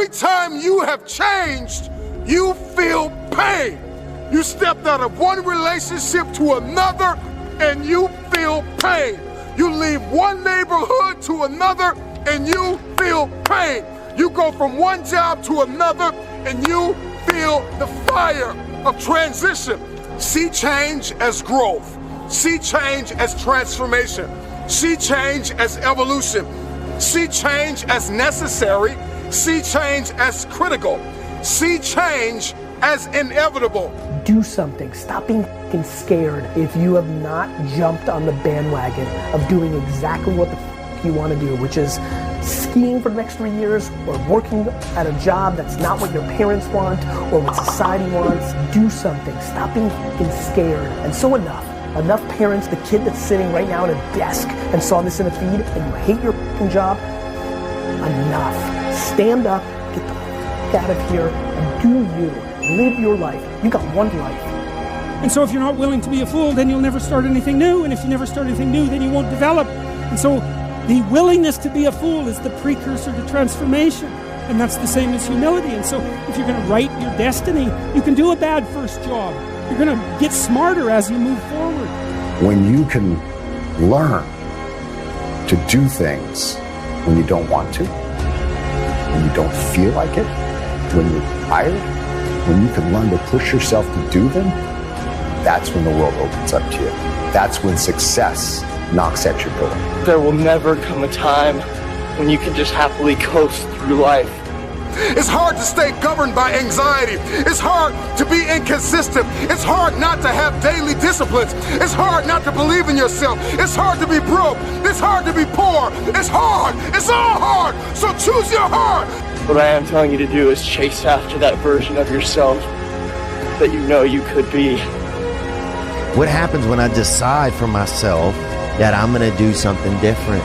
every time you have changed, you feel pain. You stepped out of one relationship to another and you feel pain. You leave one neighborhood to another and you feel pain. You go from one job to another and you feel the fire of transition. See change as growth. See change as transformation. See change as evolution. See change as necessary. See change as critical. See change as inevitable. Do something. Stop being fucking scared if you have not jumped on the bandwagon of doing exactly what the fuck you want to do, which is skiing for the next 3 years or working at a job that's not what your parents want or what society wants. Do something. Stop being fucking scared. And so enough parents, the kid that's sitting right now at a desk and saw this in a feed and you hate your fucking job, enough. Stand up, get the fuck out of here and do you. Live your life. You got one life. And so if you're not willing to be a fool, then you'll never start anything new. And if you never start anything new, then you won't develop. And so the willingness to be a fool is the precursor to transformation. And that's the same as humility. And so if you're going to write your destiny, you can do a bad first job. You're going to get smarter as you move forward. When you can learn to do things when you don't want to, when you don't feel like it, when you're tired, when you can learn to push yourself to do them, that's when the world opens up to you. That's when success knocks at your door. There will never come a time when you can just happily coast through life. It's hard to stay governed by anxiety. It's hard to be inconsistent. It's hard not to have daily disciplines. It's hard not to believe in yourself. It's hard to be broke. It's hard to be poor. It's hard. It's all hard. So choose your heart. What I am telling you to do is chase after that version of yourself that you know you could be. What happens when I decide for myself that I'm going to do something different?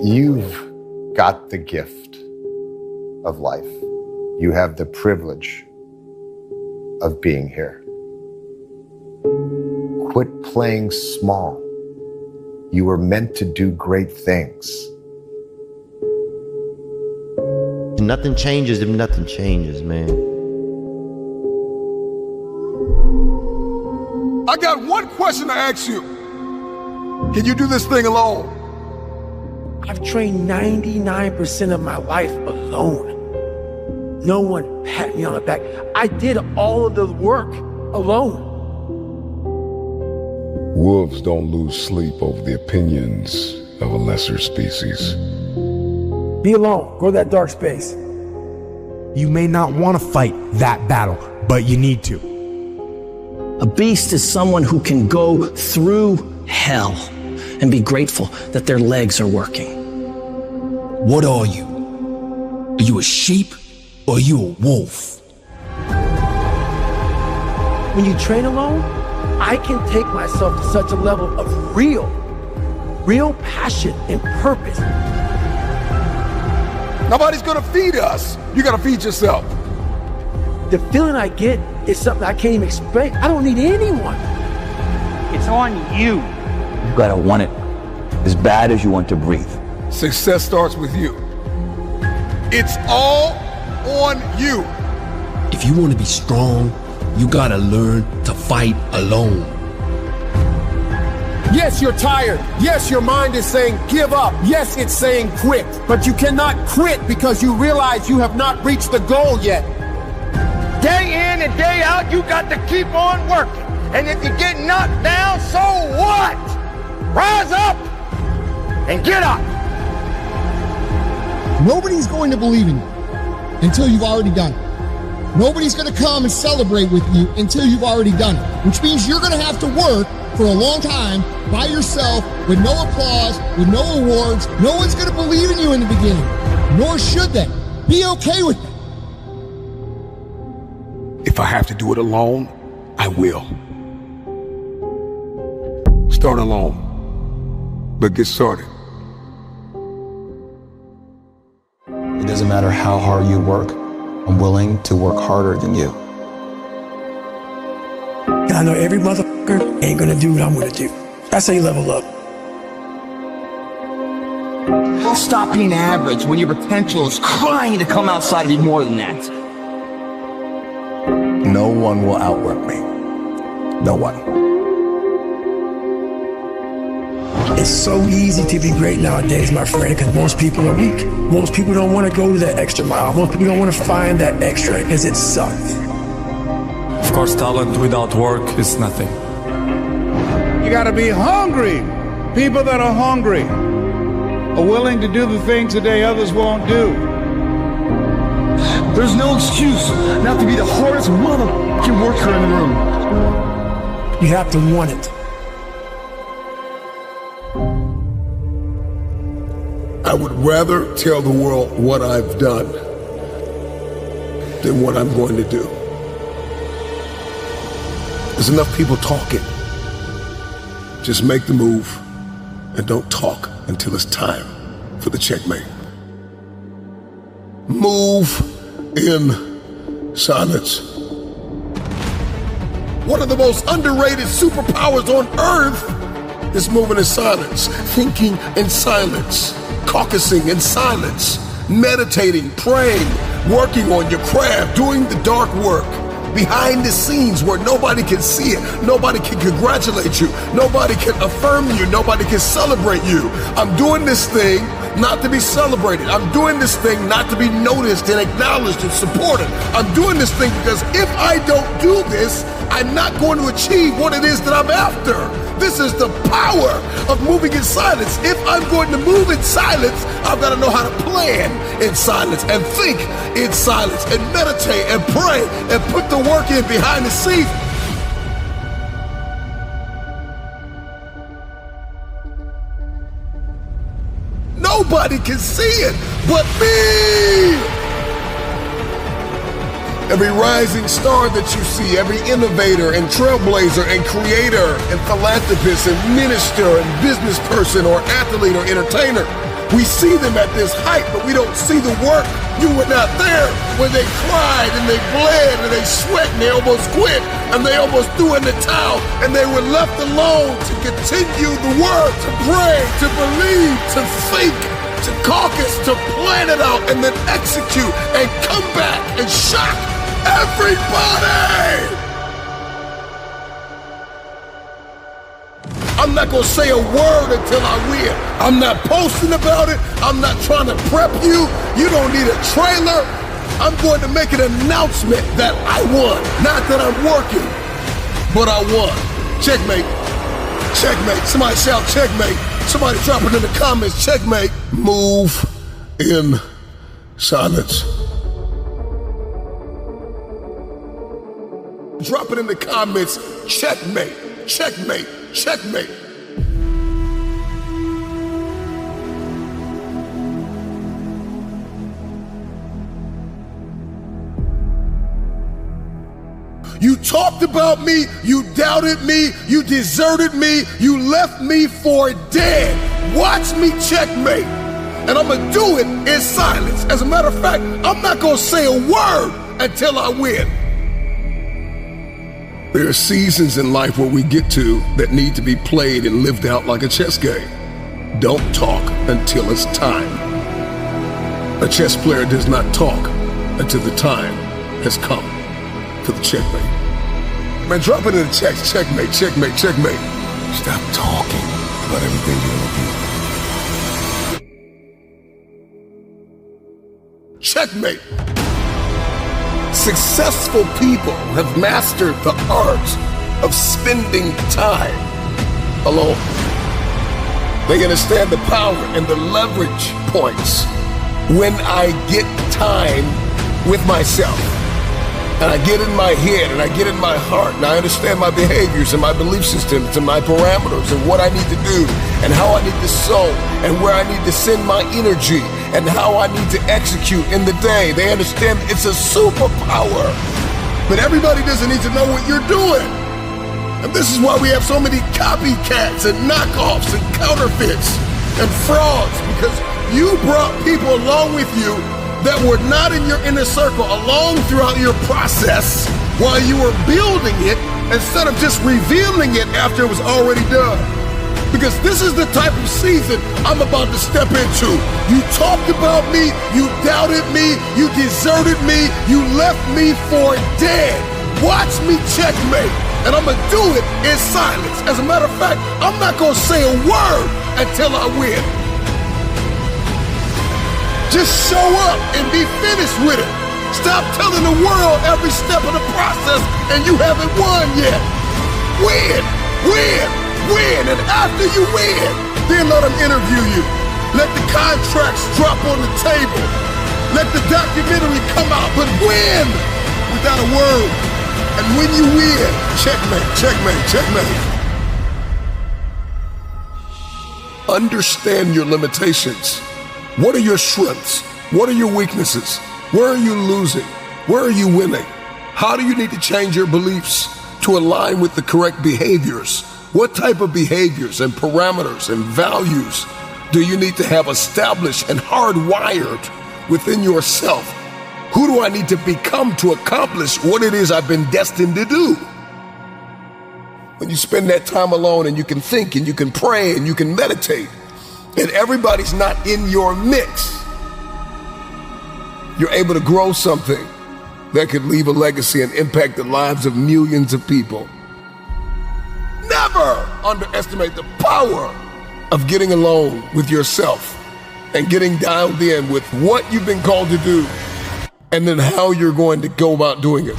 You've got the gift of life. You have the privilege of being here. Quit playing small. You were meant to do great things. Nothing changes if nothing changes, man. I got one question to ask you. Can you do this thing alone? I've trained 99% of my life alone. No one pat me on the back. I did all of the work alone. Wolves don't lose sleep over the opinions of a lesser species. Be alone. Go to that dark space. You may not want to fight that battle, but you need to. A beast is someone who can go through hell and be grateful that their legs are working. What are you? Are you a sheep or are you a wolf? When you train alone, I can take myself to such a level of real passion and purpose. Nobody's gonna feed us. You gotta feed yourself. The feeling I get is something I can't even explain. I don't need anyone. It's on you. You gotta want it as bad as you want to breathe. Success starts with you. It's all on you. If you want to be strong, you gotta learn to fight alone. Yes, you're tired. Yes, your mind is saying give up. Yes, it's saying quit. But you cannot quit because you realize you have not reached the goal yet. Day in and day out, you got to keep on working. And if you get knocked down, so what? Rise up and get up. Nobody's going to believe in you until you've already done it. Nobody's going to come and celebrate with you until you've already done it, which means you're going to have to work for a long time by yourself with no applause, with no awards. No one's going to believe in you in the beginning, nor should they. Be okay with it. If I have to do it alone, I will. Start alone, but get started. It doesn't matter how hard you work, I'm willing to work harder than you. And I know every motherfucker ain't gonna do what I'm gonna do. That's how you level up. Stop being average when your potential is crying to come outside and be more than that. No one will outwork me. No one. It's so easy to be great nowadays, my friend, because most people are weak. Most people don't want to go to that extra mile. Most people don't want to find that extra because it sucks. Of course, talent without work is nothing. You gotta be hungry. People that are hungry are willing to do the things today others won't do. There's no excuse not to be the hardest motherfucking worker in the room. You have to want it. I would rather tell the world what I've done than what I'm going to do. There's enough people talking. Just make the move and don't talk until it's time for the checkmate. Move in silence. One of the most underrated superpowers on earth is moving in silence, thinking in silence, caucusing in silence, meditating, praying, working on your craft, doing the dark work. Behind the scenes where nobody can see it, nobody can congratulate you, nobody can affirm you, nobody can celebrate you. I'm doing this thing not to be celebrated. I'm doing this thing not to be noticed and acknowledged and supported. I'm doing this thing because if I don't do this, I'm not going to achieve what it is that I'm after. This is the power of moving in silence. If I'm going to move in silence, I've got to know how to plan in silence and think in silence and meditate and pray and put the work in behind the scenes. Nobody can see it but me. Every rising star that you see, every innovator and trailblazer and creator and philanthropist and minister and business person or athlete or entertainer, we see them at this height, but we don't see the work. You were not there when they cried and they bled and they sweat and they almost quit and they almost threw in the towel and they were left alone to continue the work, to pray, to believe, to think, to caucus, to plan it out and then execute and come back and shock everybody! I'm not gonna say a word until I win. I'm not posting about it. I'm not trying to prep you. You don't need a trailer. I'm going to make an announcement that I won. Not that I'm working, but I won. Checkmate. Checkmate. Somebody shout checkmate. Somebody drop it in the comments. Checkmate. Move in silence. Drop it in the comments. Checkmate. Checkmate. Checkmate. You talked about me, you doubted me, you deserted me, you left me for dead. Watch me checkmate. And I'm gonna do it in silence. As a matter of fact, I'm not gonna say a word until I win. There are seasons in life where we get to that need to be played and lived out like a chess game. Don't talk until it's time. A chess player does not talk until the time has come for the checkmate. Man, drop it in the text. Checkmate, checkmate, checkmate. Stop talking about everything you're gonna do. Checkmate. Successful people have mastered the art of spending time alone. They understand the power and the leverage points when I get time with myself. And I get in my head and I get in my heart and I understand my behaviors and my belief systems and my parameters and what I need to do and how I need to sow and where I need to send my energy and how I need to execute in the day. They understand it's a superpower. But everybody doesn't need to know what you're doing. And this is why we have so many copycats and knockoffs and counterfeits and frauds, because you brought people along with you that were not in your inner circle along throughout your process while you were building it instead of just revealing it after it was already done. because this is the type of season I'm about to step into. You talked about me, you doubted me, you deserted me, you left me for dead. Watch me checkmate, and I'm gonna do it in silence. As a matter of fact, I'm not gonna say a word until I win. Just show up and be finished with it. Stop telling the world every step of the process and you haven't won yet. Win, win, win, and after you win, then let them interview you. Let the contracts drop on the table. Let the documentary come out, but win without a word. And when you win, checkmate, checkmate, checkmate. Understand your limitations. What are your strengths? What are your weaknesses? Where are you losing? Where are you winning? How do you need to change your beliefs to align with the correct behaviors? What type of behaviors and parameters and values do you need to have established and hardwired within yourself? Who do I need to become to accomplish what it is I've been destined to do? When you spend that time alone and you can think and you can pray and you can meditate, and everybody's not in your mix, you're able to grow something that could leave a legacy and impact the lives of millions of people. Never underestimate the power of getting alone with yourself and getting dialed in with what you've been called to do and then how you're going to go about doing it.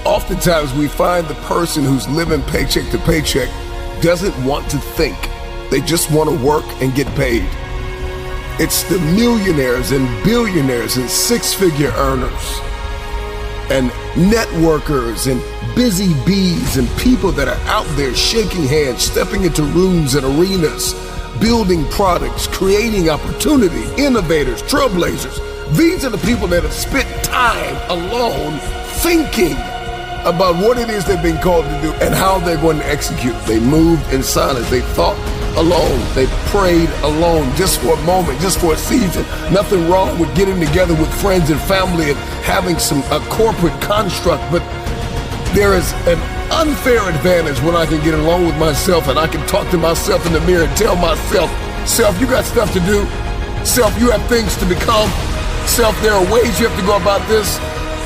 Oftentimes we find the person who's living paycheck to paycheck doesn't want to think. They just want to work and get paid. It's the millionaires and billionaires and six-figure earners and networkers and busy bees and people that are out there shaking hands, stepping into rooms and arenas, building products, creating opportunity, innovators, trailblazers. These are the people that have spent time alone thinking about what it is they've been called to do and how they're going to execute. They moved in silence. They thought alone. They prayed alone, just for a moment, just for a season. Nothing wrong with getting together with friends and family and having a corporate construct, but there is an unfair advantage when I can get along with myself and I can talk to myself in the mirror and tell myself, self, you got stuff to do. Self, you have things to become. Self, there are ways you have to go about this.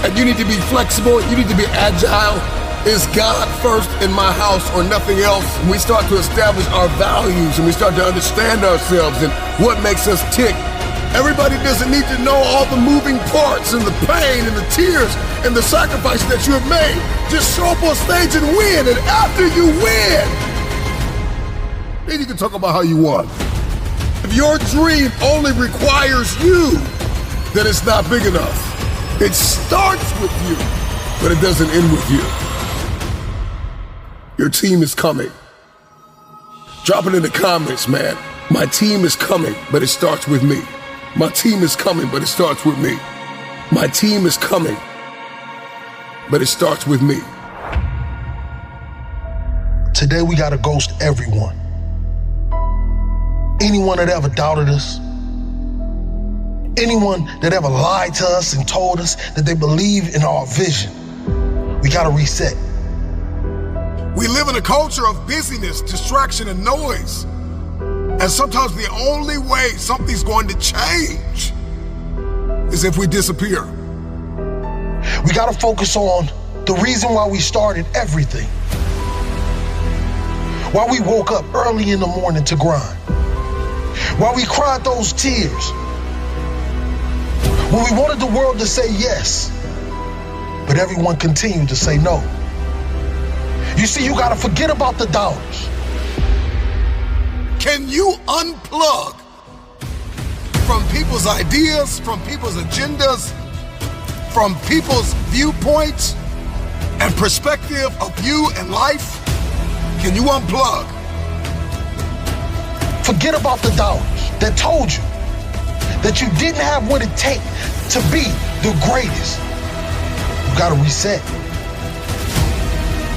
And you need to be flexible, you need to be agile. Is God first in my house or nothing else? And we start to establish our values and we start to understand ourselves and what makes us tick. Everybody doesn't need to know all the moving parts and the pain and the tears and the sacrifice that you have made. Just show up on stage and win. And after you win, then you can talk about how you won. If your dream only requires you, then it's not big enough. It starts with you, but it doesn't end with you. Your team is coming. Drop it in the comments, man. My team is coming, but it starts with me. My team is coming, but it starts with me. My team is coming, but it starts with me. Today we gotta ghost everyone. Anyone that ever doubted us, anyone that ever lied to us and told us that they believe in our vision, we gotta reset. We live in a culture of busyness, distraction, and noise. And sometimes the only way something's going to change is if we disappear. We gotta focus on the reason why we started everything. Why we woke up early in the morning to grind. Why we cried those tears. When we wanted the world to say yes, but everyone continued to say no. You see, you gotta forget about the doubters. Can you unplug from people's ideas, from people's agendas, from people's viewpoints and perspective of you and life? Can you unplug? Forget about the doubters that told you that you didn't have what it takes to be the greatest. You gotta reset.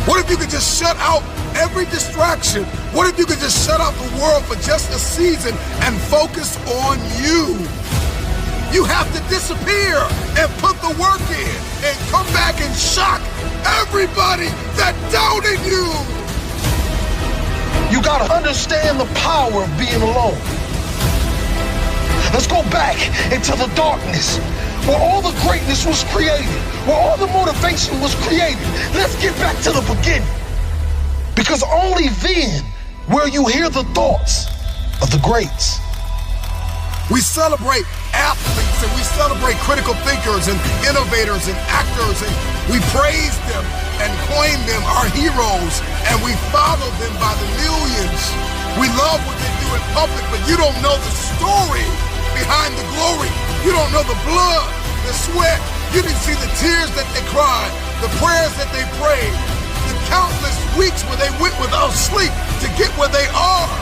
What if you could just shut out every distraction? What if you could just shut out the world for just a season and focus on you? You have to disappear and put the work in and come back and shock everybody that doubted you. You gotta understand the power of being alone. Let's go back into the darkness where all the greatness was created, where all the motivation was created. Let's get back to the beginning. Because only then will you hear the thoughts of the greats. We celebrate athletes and we celebrate critical thinkers and innovators and actors, and we praise them and claim them our heroes, and we follow them by the millions. We love what they do in public, but you don't know the story behind the glory. You don't know the blood, the sweat. You didn't see the tears that they cried, the prayers that they prayed, the countless weeks where they went without sleep to get where they are.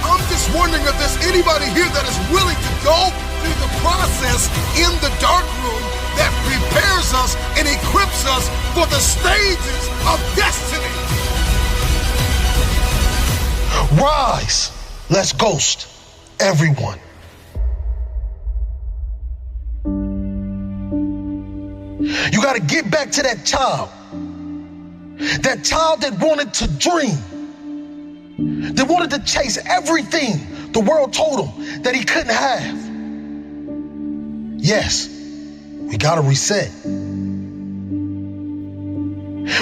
I'm just wondering if there's anybody here that is willing to go through the process in the dark room that prepares us and equips us for the stages of destiny. Rise. Let's ghost everyone. You got to get back to that child that wanted to dream, that wanted to chase everything the world told him that he couldn't have. Yes, we got to reset.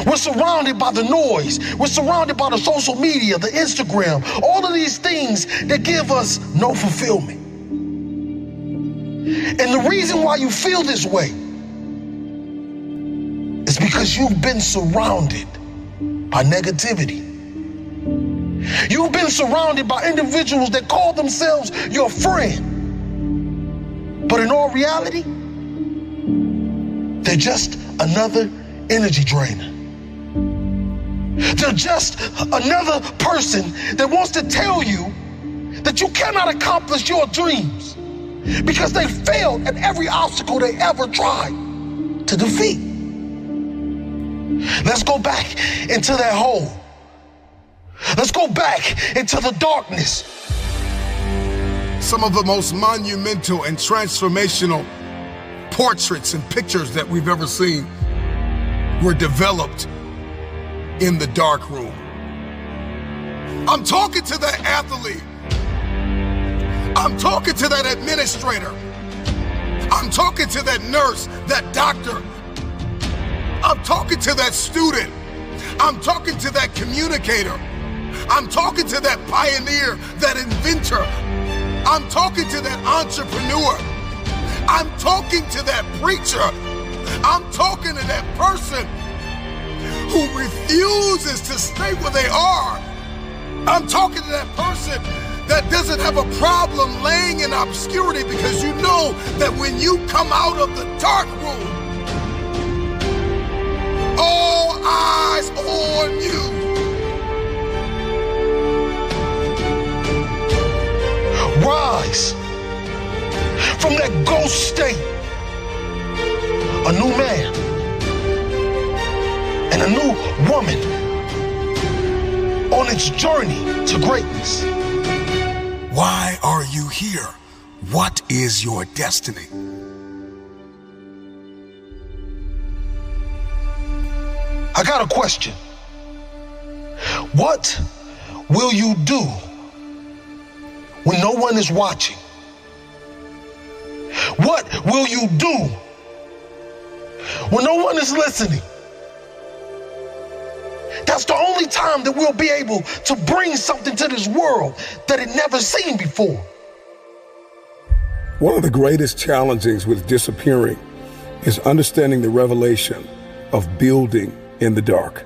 We're surrounded by the noise. We're surrounded by the social media, the Instagram, all of these things that give us no fulfillment. And the reason why you feel this way is because you've been surrounded by negativity. You've been surrounded by individuals that call themselves your friend. But in all reality, they're just another energy drainer. They're just another person that wants to tell you that you cannot accomplish your dreams because they failed at every obstacle they ever tried to defeat. Let's go back into that hole. Let's go back into the darkness. Some of the most monumental and transformational portraits and pictures that we've ever seen were developed in the dark room. I'm talking to that athlete. I'm talking to that administrator. I'm talking to that nurse, that doctor. I'm talking to that student. I'm talking to that communicator. I'm talking to that pioneer, that inventor. I'm talking to that entrepreneur. I'm talking to that preacher. I'm talking to that person who refuses to stay where they are. I'm talking to that person that doesn't have a problem laying in obscurity because you know that when you come out of the dark room, all eyes on you. Rise from that ghost state, a new man and a new woman on its journey to greatness. Why are you here? What is your destiny? I got a question. What will you do when no one is watching? What will you do when no one is listening? That's the only time that we'll be able to bring something to this world that it never seen before. One of the greatest challenges with disappearing is understanding the revelation of building in the dark.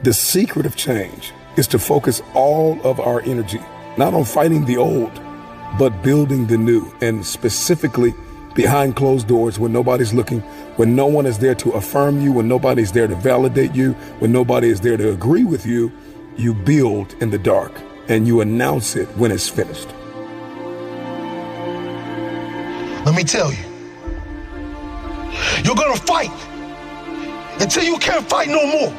The secret of change is to focus all of our energy, not on fighting the old, but building the new, and specifically behind closed doors when nobody's looking, when no one is there to affirm you, when nobody's there to validate you, when nobody is there to agree with you, you build in the dark and you announce it when it's finished. Let me tell you, you're gonna fight until you can't fight no more.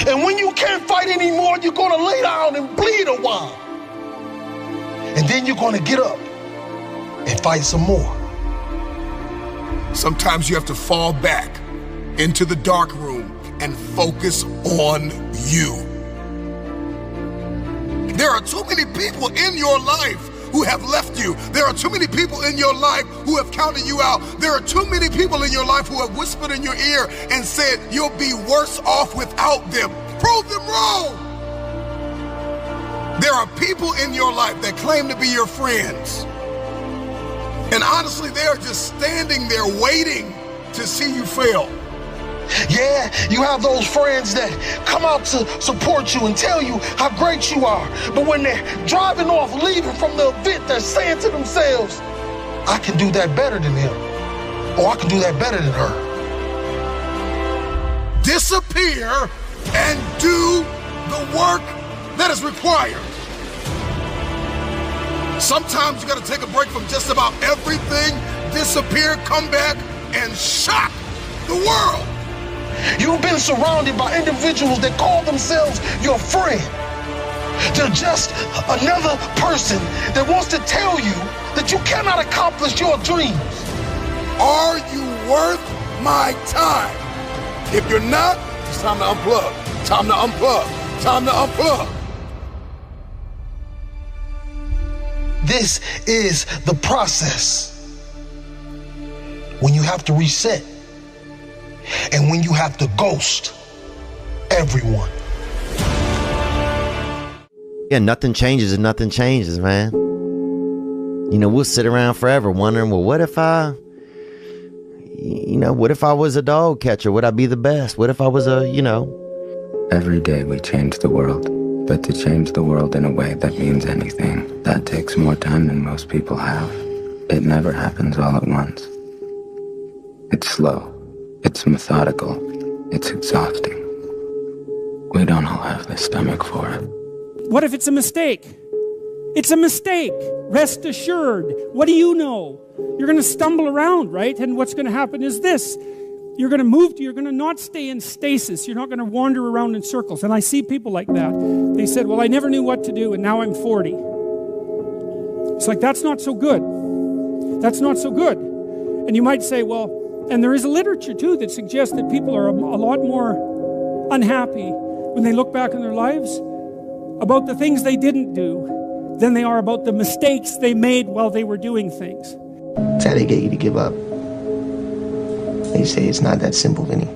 And when you can't fight anymore, you're gonna lay down and bleed a while. And then you're gonna get up and fight some more. Sometimes you have to fall back into the dark room and focus on you. There are too many people in your life who have left you. There are too many people in your life who have counted you out. There are too many people in your life who have whispered in your ear and said you'll be worse off without them. Prove them wrong. There are people in your life that claim to be your friends. And honestly, they are just standing there waiting to see you fail. Yeah, you have those friends that come out to support you and tell you how great you are. But when they're driving off, leaving from the event, they're saying to themselves, I can do that better than him. Or I can do that better than her. Disappear and do the work that is required. Sometimes you got to take a break from just about everything, disappear, come back, and shock the world. You've been surrounded by individuals that call themselves your friend. They're just another person that wants to tell you that you cannot accomplish your dreams. Are you worth my time? If you're not, it's time to unplug. Time to unplug. Time to unplug. This is the process. When you have to reset. And when you have to ghost everyone. Yeah, nothing changes and nothing changes, man. You know, we'll sit around forever wondering, well, what if I was a dog catcher? Would I be the best? What if I was Every day we change the world. But to change the world in a way that means anything, that takes more time than most people have. It never happens all at once. It's slow. It's methodical. It's exhausting. We don't all have the stomach for it. What if it's a mistake? It's a mistake. Rest assured. What do you know? You're going to stumble around, right? And what's going to happen is this. You're going to not stay in stasis. You're not going to wander around in circles. And I see people like that. They said, well, I never knew what to do, and now I'm 40. It's like, that's not so good. That's not so good. And you might say, well, and there is a literature, too, that suggests that people are a lot more unhappy when they look back in their lives about the things they didn't do than they are about the mistakes they made while they were doing things. That's how they get you to give up. They say it's not that simple, Vinny.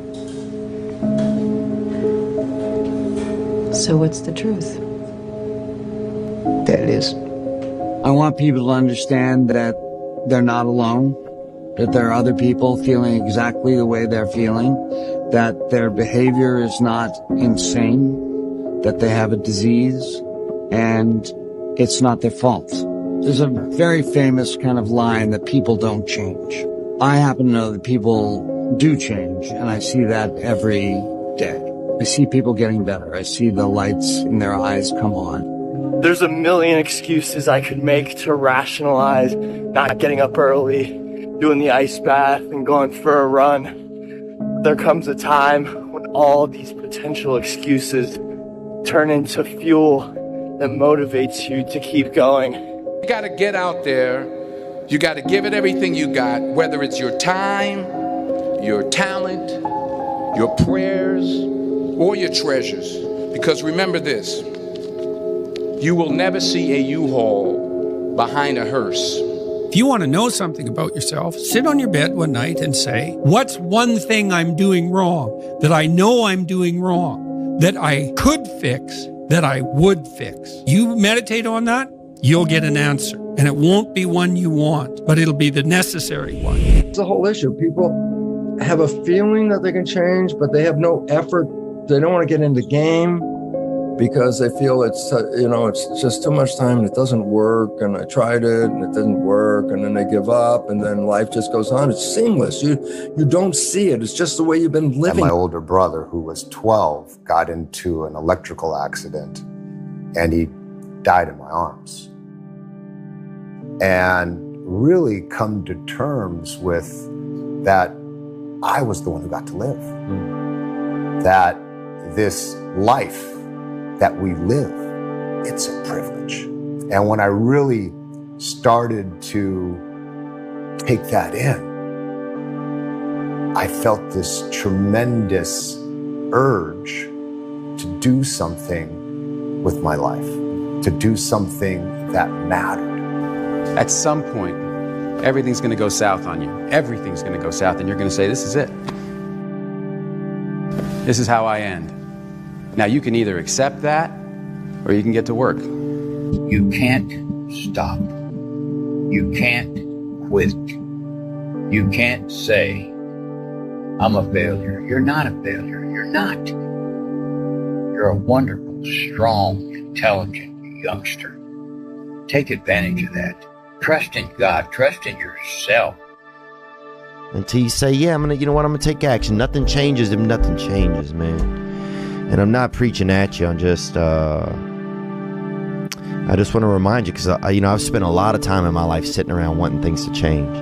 So what's the truth? That it is. I want people to understand that they're not alone, that there are other people feeling exactly the way they're feeling, that their behavior is not insane, that they have a disease, and it's not their fault. There's a very famous kind of line that people don't change. I happen to know that people do change, and I see that every day. I see people getting better. I see the lights in their eyes come on. There's a million excuses I could make to rationalize not getting up early, doing the ice bath, and going for a run. There comes a time when all these potential excuses turn into fuel that motivates you to keep going. You gotta get out there. You gotta give it everything you got, whether it's your time, your talent, your prayers, or your treasures. Because remember this, you will never see a U-Haul behind a hearse. If you want to know something about yourself, sit on your bed one night and say, what's one thing I'm doing wrong, that I know I'm doing wrong, that I could fix, that I would fix? You meditate on that, you'll get an answer. And it won't be one you want, but it'll be the necessary one. It's a whole issue. People have a feeling that they can change, but they have no effort. They don't want to get in the game because they feel it's just too much time and it doesn't work. And I tried it and it didn't work. And then they give up and then life just goes on. It's seamless. You don't see it. It's just the way you've been living. And my older brother, who was 12, got into an electrical accident and he died in my arms. And really come to terms with that I was the one who got to live. That this life that we live, it's a privilege. And when I really started to take that in, I felt this tremendous urge to do something with my life. to do something that mattered. At some point, everything's going to go south on you. Everything's going to go south, and you're going to say, this is it. This is how I end. Now, you can either accept that, or you can get to work. You can't stop. You can't quit. You can't say, I'm a failure. You're not a failure. You're not. You're a wonderful, strong, intelligent youngster. Take advantage of that. Trust in God. Trust in yourself. Until you say, yeah, I'm gonna take action. Nothing changes if nothing changes, man. And I'm not preaching at you. I'm just, I just want to remind you, because I've spent a lot of time in my life sitting around wanting things to change,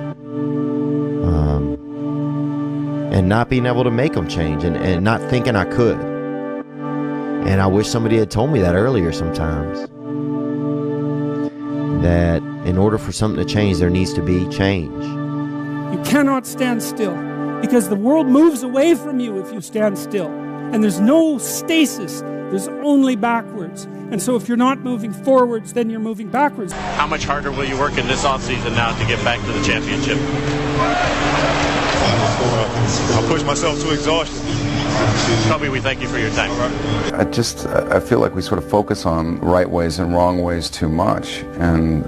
and not being able to make them change, and not thinking I could. And I wish somebody had told me that earlier sometimes, that in order for something to change, there needs to be change. You cannot stand still, because the world moves away from you if you stand still. And there's no stasis, there's only backwards. And so if you're not moving forwards, then you're moving backwards. How much harder will you work in this offseason now to get back to the championship? I'll push myself to exhaustion. Kobe, we thank you for your time. I feel like we sort of focus on right ways and wrong ways too much. And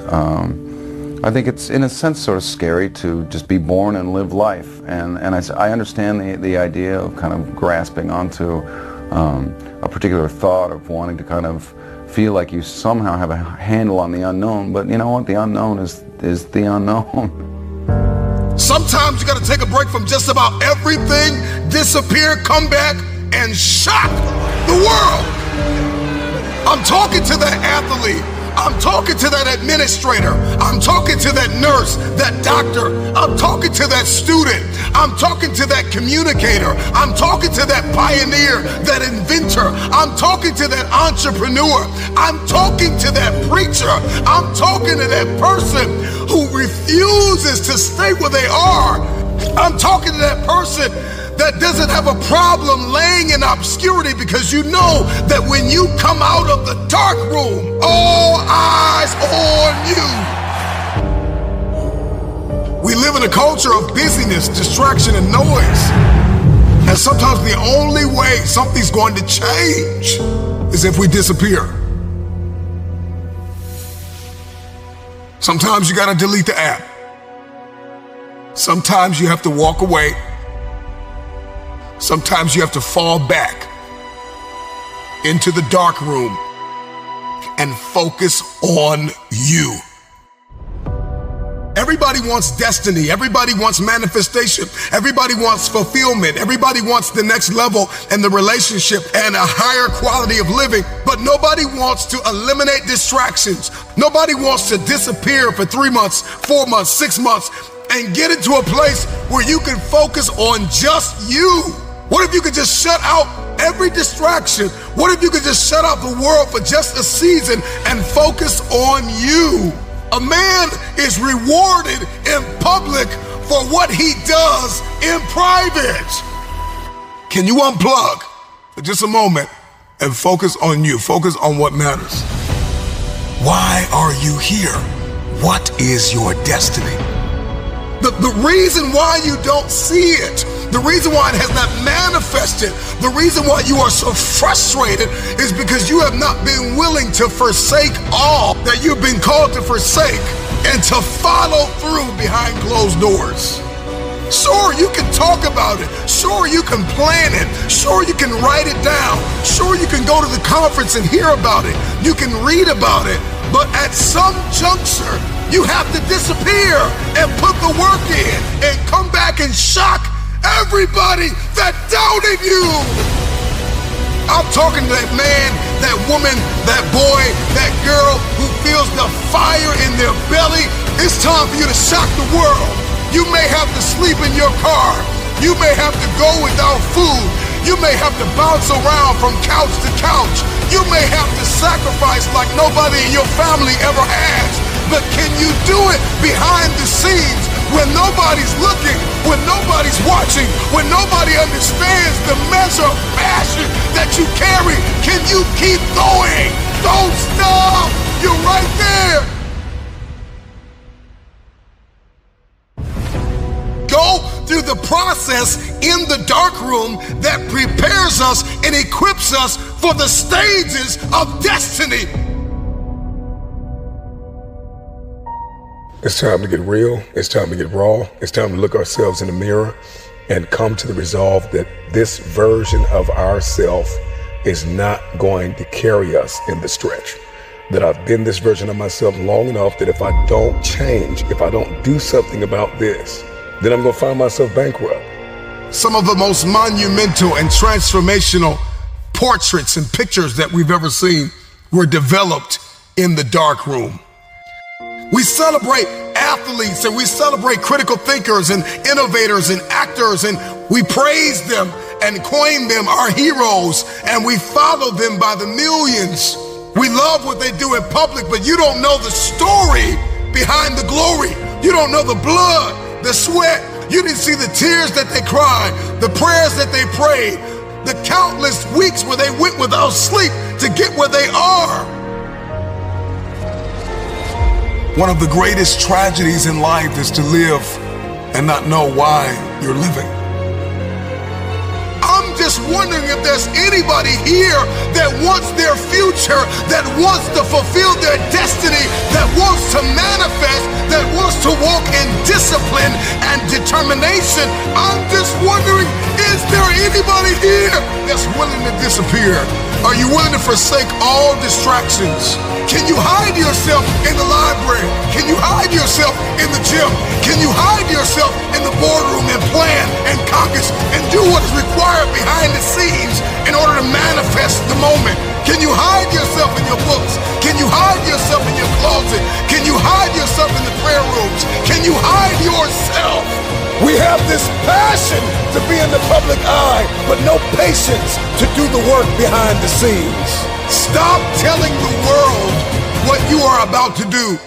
I think it's, in a sense, sort of scary to just be born and live life. And I understand the idea of kind of grasping onto a particular thought of wanting to kind of feel like you somehow have a handle on the unknown. But you know what? The unknown is the unknown. Sometimes you got to take a break from just about everything, disappear, come back, and shock the world. I'm talking to that athlete. I'm talking to that administrator. I'm talking to that nurse, that doctor. I'm talking to that student. I'm talking to that communicator. I'm talking to that pioneer, that inventor. I'm talking to that entrepreneur. I'm talking to that preacher. I'm talking to that person who refuses to stay where they are. I'm talking to that person that doesn't have a problem laying in obscurity, because you know that when you come out of the dark room, all eyes on you. We live in a culture of busyness, distraction, and noise. And sometimes the only way something's going to change is if we disappear. Sometimes you gotta delete the app. Sometimes you have to walk away. Sometimes you have to fall back into the dark room and focus on you. Everybody wants destiny. Everybody wants manifestation. Everybody wants fulfillment. Everybody wants the next level and the relationship and a higher quality of living. But nobody wants to eliminate distractions. Nobody wants to disappear for 3 months, 4 months, 6 months, and get into a place where you can focus on just you. What if you could just shut out every distraction? What if you could just shut out the world for just a season and focus on you? A man is rewarded in public for what he does in private. Can you unplug for just a moment and focus on you? Focus on what matters. Why are you here? What is your destiny? The reason why you don't see it, the reason why it has not manifested, the reason why you are so frustrated is because you have not been willing to forsake all that you've been called to forsake and to follow through behind closed doors. Sure, you can talk about it. Sure, you can plan it. Sure, you can write it down. Sure, you can go to the conference and hear about it. You can read about it. But at some juncture, you have to disappear and put the work in and come back and shock everybody that doubted you. I'm talking to that man, that woman, that boy, that girl who feels the fire in their belly. It's time for you to shock the world. You may have to sleep in your car. You may have to go without food. You may have to bounce around from couch to couch. You may have to sacrifice like nobody in your family ever has. But can you do it behind the scenes when nobody's looking, when nobody's watching, when nobody understands the measure of passion that you carry? Can you keep going? Don't stop! You're right there. Go through the process in the dark room that prepares us and equips us for the stages of destiny. It's time to get real. It's time to get raw. It's time to look ourselves in the mirror and come to the resolve that this version of ourself is not going to carry us in the stretch. That I've been this version of myself long enough that if I don't change, if I don't do something about this, then I'm going to find myself bankrupt. Some of the most monumental and transformational portraits and pictures that we've ever seen were developed in the dark room. We celebrate athletes and we celebrate critical thinkers and innovators and actors, and we praise them and coin them our heroes, and we follow them by the millions. We love what they do in public, but you don't know the story behind the glory. You don't know the blood, the sweat. You didn't see the tears that they cried, the prayers that they prayed, the countless weeks where they went without sleep to get where they are. One of the greatest tragedies in life is to live and not know why you're living. I'm just wondering if there's anybody here that wants their future, that wants to fulfill their destiny, that wants to manifest, that wants to walk in discipline and determination. I'm just wondering, is there anybody here that's willing to disappear? Are you willing to forsake all distractions? Can you hide yourself in the library? Can you hide yourself in the gym? Can you hide yourself in the boardroom and plan and caucus and do what is required behind the scenes in order to manifest the moment? Can you hide yourself in your books? Can you hide yourself in your closet? Can you hide yourself in the prayer rooms? Can you hide yourself? We have this passion to be in the public eye, but no patience to do the work behind the scenes. Stop telling the world what you are about to do.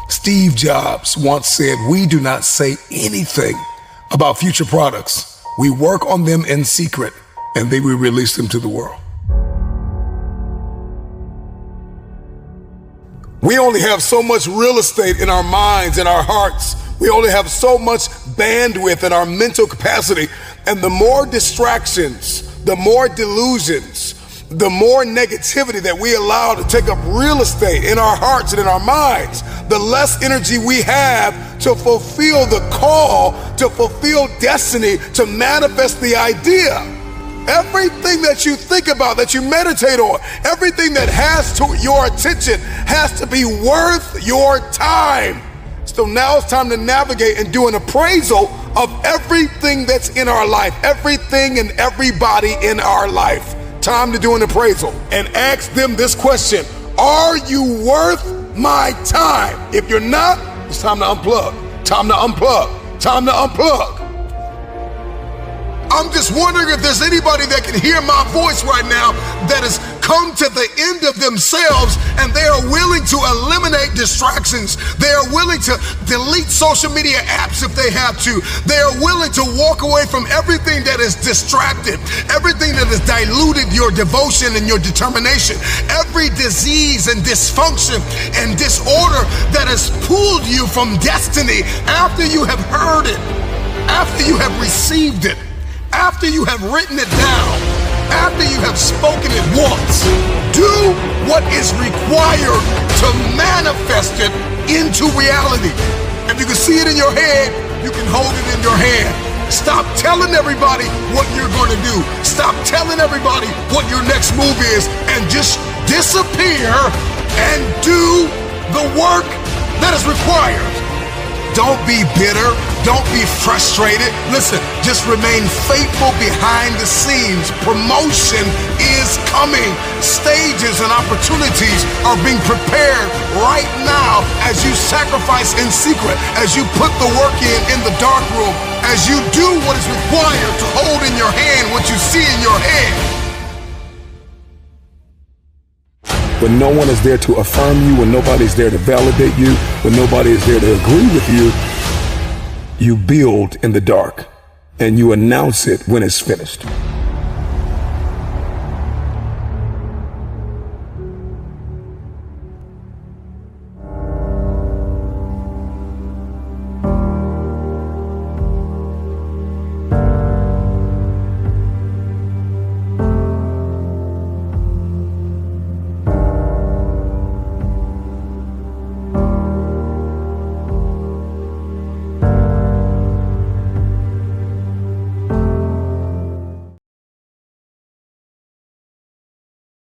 Steve Jobs once said, "We do not say anything about future products. We work on them in secret, and then we release them to the world." We only have so much real estate in our minds and our hearts. We only have so much bandwidth in our mental capacity. And the more distractions, the more delusions, the more negativity that we allow to take up real estate in our hearts and in our minds, the less energy we have to fulfill the call, to fulfill destiny, to manifest the idea. Everything that you think about, that you meditate on, everything that has to your attention has to be worth your time. So now it's time to navigate and do an appraisal of everything that's in our life, everything and everybody in our life. Time to do an appraisal and ask them this question: are you worth my time? If you're not, it's time to unplug. Time to unplug. Time to unplug. I'm just wondering if there's anybody that can hear my voice right now that has come to the end of themselves and they are willing to eliminate distractions. They are willing to delete social media apps if they have to. They are willing to walk away from everything that is distracted, everything that has diluted your devotion and your determination, every disease and dysfunction and disorder that has pulled you from destiny after you have heard it, after you have received it, after you have written it down, after you have spoken it once. Do what is required to manifest it into reality. If you can see it in your head, you can hold it in your hand. Stop telling everybody what you're going to do. Stop telling everybody what your next move is, and just disappear and do the work that is required. Don't be bitter. Don't be frustrated. Listen, just remain faithful behind the scenes. Promotion is coming. Stages and opportunities are being prepared right now as you sacrifice in secret, as you put the work in the dark room, as you do what is required to hold in your hand what you see in your head. When no one is there to affirm you, when nobody's there to validate you, when nobody is there to agree with you, you build in the dark and you announce it when it's finished.